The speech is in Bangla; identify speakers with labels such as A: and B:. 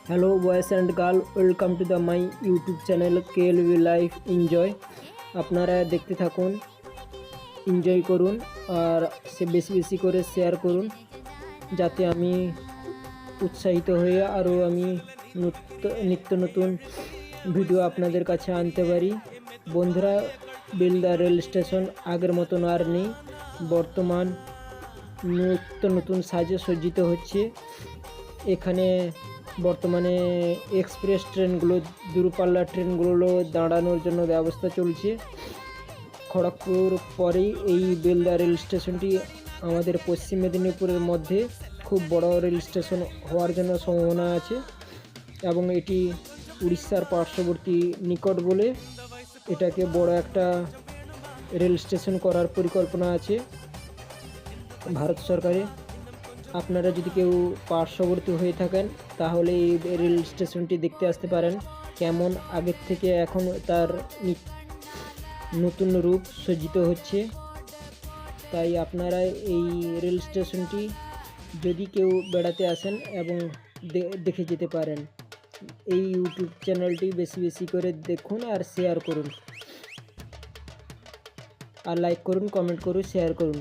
A: Hello boys and girl, welcome to the my YouTube channel KLV life enjoy. আপনারা দেখতে থাকুন, এনজয় করুন আর বেশি বেশি করে শেয়ার করুন, যাতে আমি উৎসাহিত হয়ে আরও আমি নিত্য নতুন ভিডিও আপনাদের কাছে আনতে পারি। বন্ধুরা, বেলদা রেল স্টেশন আগের মতন আর নেই, বর্তমান নিত্য নতুন সাজে সজ্জিত হচ্ছে। এখানে বর্তমানে এক্সপ্রেস ট্রেনগুলো, দূরপাল্লার ট্রেনগুলো দাঁড়ানোর জন্য ব্যবস্থা চলছে। খড়গপুর পরেই এই বেলদা রেল স্টেশনটি আমাদের পশ্চিম মেদিনীপুরের মধ্যে খুব বড় রেল স্টেশন হওয়ার জন্য সম্ভাবনা আছে, এবং এটি উড়িষ্যার পার্শ্ববর্তী নিকট বলে এটাকে বড় একটা রেল স্টেশন করার পরিকল্পনা আছে ভারত সরকারে। আপনারা যদি কেউ পার্শ্ববর্তী হয়ে থাকেন তাহলে এই রেল স্টেশনটি দেখতে আসতে পারেন, কেমন আগের থেকে এখন তার নতুন রূপ সজ্জিত হচ্ছে। তাই আপনারা এই রেল স্টেশনটি যদি কেউ বেড়াতে আসেন এবং দেখে যেতে পারেন। এই ইউটিউব চ্যানেলটি বেশি বেশি করে দেখুন আর শেয়ার করুন, আর লাইক করুন, কমেন্ট করুন, শেয়ার করুন।